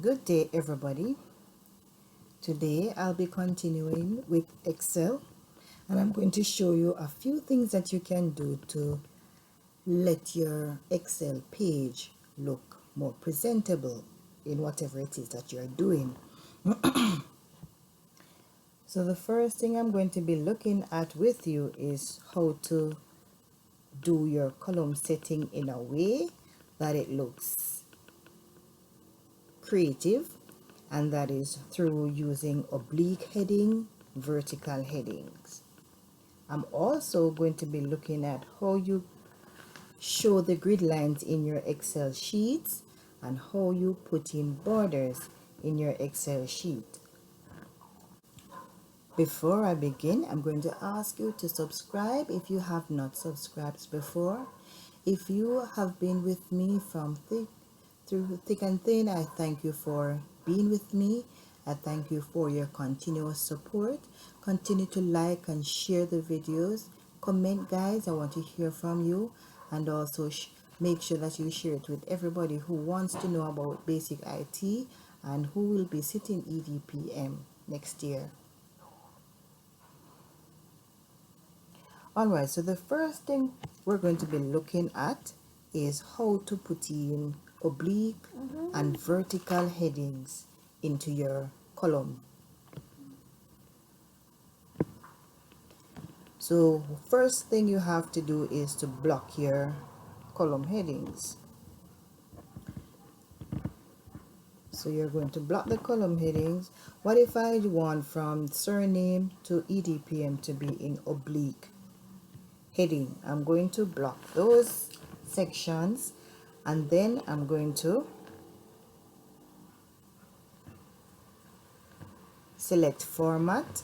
Good day, everybody. Today I'll be continuing with Excel, and I'm going to show you a few things that you can do to let your Excel page look more presentable in whatever it is that you're doing. So the first thing I'm going to be looking at with you is how to do your column setting in a way that it looks creative, and that is through using oblique heading, vertical headings. I'm also going to be looking at how you show the grid lines in your Excel sheets and how you put in borders in your Excel sheet. Before I begin, I'm going to ask you to subscribe if you have not subscribed before. If you have been with me through thick and thin, I thank you for being with me. I thank you for your continuous support. Continue to like and share the videos. Comment, guys. I want to hear from you. And also make sure that you share it with everybody who wants to know about basic IT and who will be sitting EDPM next year. Alright, so the first thing we're going to be looking at is how to put in oblique and vertical headings into your column. So first thing you have to do is to block your column headings. So you're going to block the column headings. What if I want from surname to EDPM to be in oblique heading? I'm going to block those sections, and then I'm going to select format,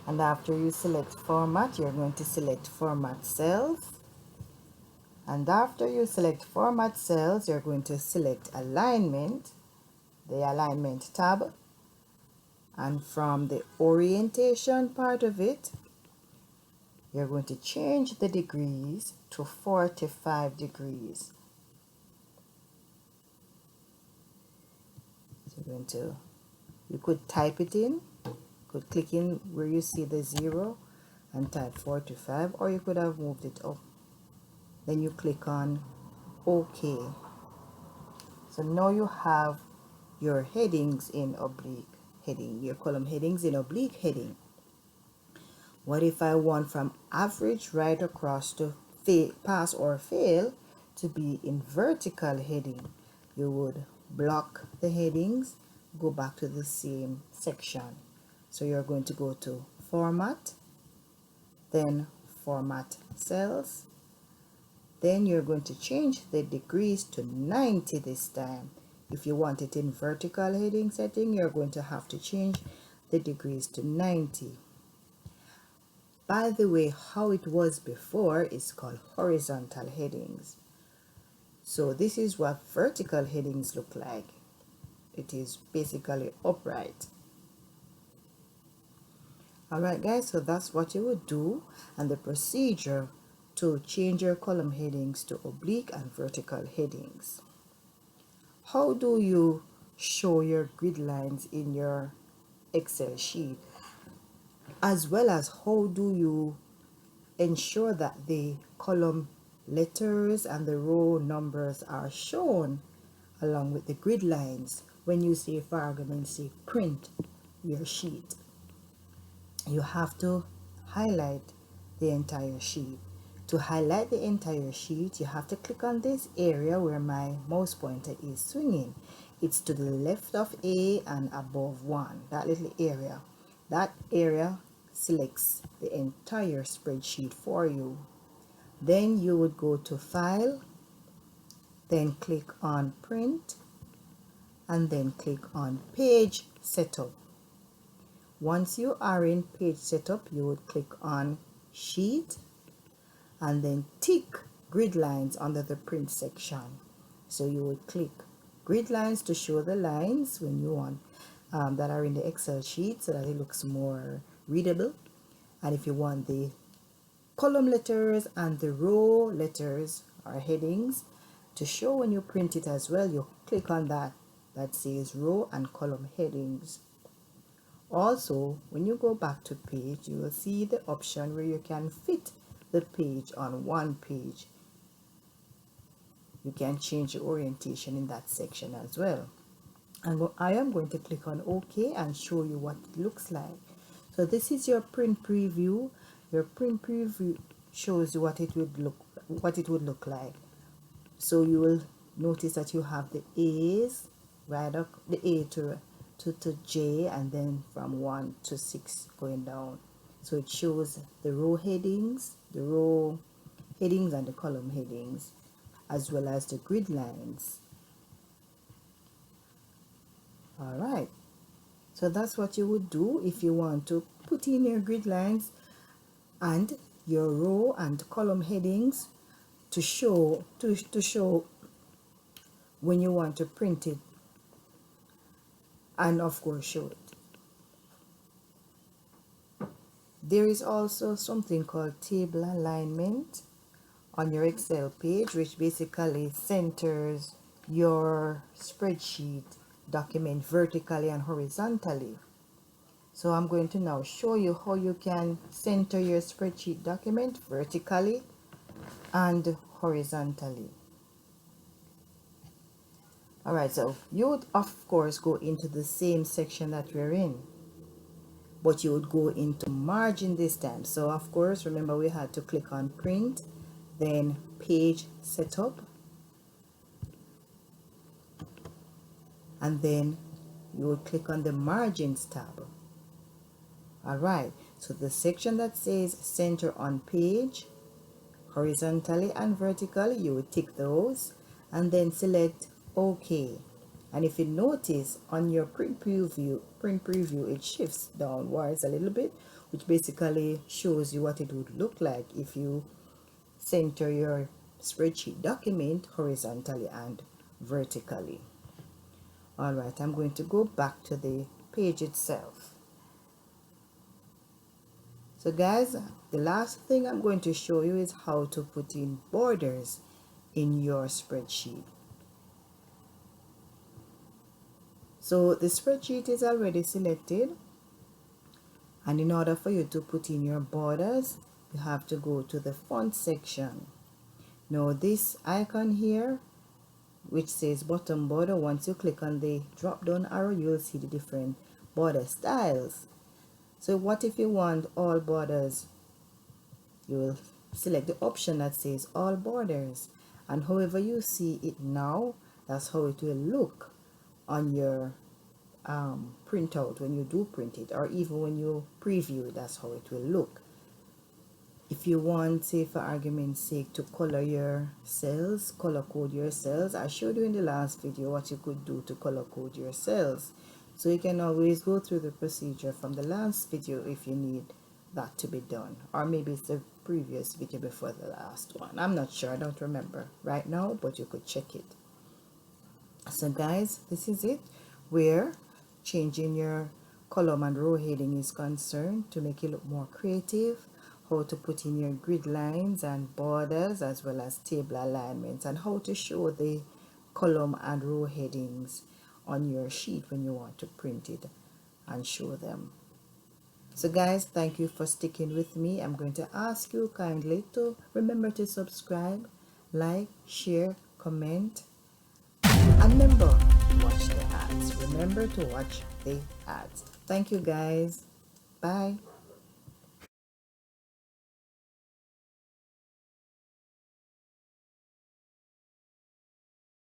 and after you select format, you're going to select format cells, and after you select format cells, you're going to select alignment, the alignment tab, and from the orientation part of it, you're going to change the degrees to 45 degrees. So you're going to, you could type it in, could click in where you see the 0 and type 45, or you could have moved it up. Then you click on OK. So now you have your headings in oblique heading, your column headings in oblique heading. What if I want from average right across to pass or fail to be in vertical heading? You would block the headings, go back to the same section. So you're going to go to format, then format cells, then you're going to change the degrees to 90 this time. If you want it in vertical heading setting, you're going to have to change the degrees to 90. By the way, how it was before is called horizontal headings. So this is what vertical headings look like. It is basically upright. Alright guys, so that's what you would do, and the procedure to change your column headings to oblique and vertical headings. How do you show your grid lines in your Excel sheet? As well as how do you ensure that the column letters and the row numbers are shown along with the grid lines when you say, for argument's sake, print your sheet? You have to highlight the entire sheet. To highlight the entire sheet, you have to click on this area where my mouse pointer is swinging. It's to the left of A and above 1, that little area. That area selects the entire spreadsheet for you. Then you would go to File, then click on Print, and then click on Page Setup. Once you are in Page Setup, you would click on Sheet, and then tick Grid Lines under the Print section. So you would click Grid Lines to show the lines when you want that are in the Excel sheet so that it looks more readable. And if you want the column letters and the row letters or headings, To show when you print it as well, you click on that says row and column headings. Also, when you go back to page, you will see the option where you can fit the page on one page. You can change the orientation in that section as well. And I am going to click on OK and show you what it looks like. So this is your print preview. Your print preview shows you what it would look like. So you will notice that you have the A's right up, the A to J, and then from 1 to 6 going down. So it shows the row headings and the column headings, as well as the grid lines. All right, so that's what you would do if you want to put in your grid lines and your row and column headings to show when you want to print it, and of course show it. There is also something called table alignment on your Excel page, which basically centers your spreadsheet document vertically and horizontally. So I'm going to now show you how you can center your spreadsheet document vertically and horizontally. All right, so you would of course go into the same section that we're in, but you would go into margin this time. So of course, remember we had to click on print, then page setup, and then you would click on the margins tab. All right, so the section that says center on page, horizontally and vertically, you would tick those and then select OK. And if you notice on your print preview, it shifts downwards a little bit, which basically shows you what it would look like if you center your spreadsheet document horizontally and vertically. All right, I'm going to go back to the page itself. So guys, the last thing I'm going to show you is how to put in borders in your spreadsheet. So the spreadsheet is already selected, and in order for you to put in your borders, you have to go to the font section. Now this icon here, which says bottom border, once you click on the drop down arrow, you will see the different border styles. So what if you want all borders? You will select the option that says all borders, and however you see it now, that's how it will look on your printout when you do print it, or even when you preview it, that's how it will look. If you want, say for argument's sake, to color your cells, color code your cells, I showed you in the last video what you could do to color code your cells. So you can always go through the procedure from the last video if you need that to be done, or maybe it's the previous video before the last one. I'm not sure, I don't remember right now, but you could check it. So guys, this is it, where changing your column and row heading is concerned to make it look more creative, how to put in your grid lines and borders, as well as table alignments, and how to show the column and row headings on your sheet when you want to print it and show them. So guys, thank you for sticking with me. I'm going to ask you kindly to remember to subscribe, like, share, comment, and remember to watch the ads. Remember to watch the ads. Thank you guys. Bye.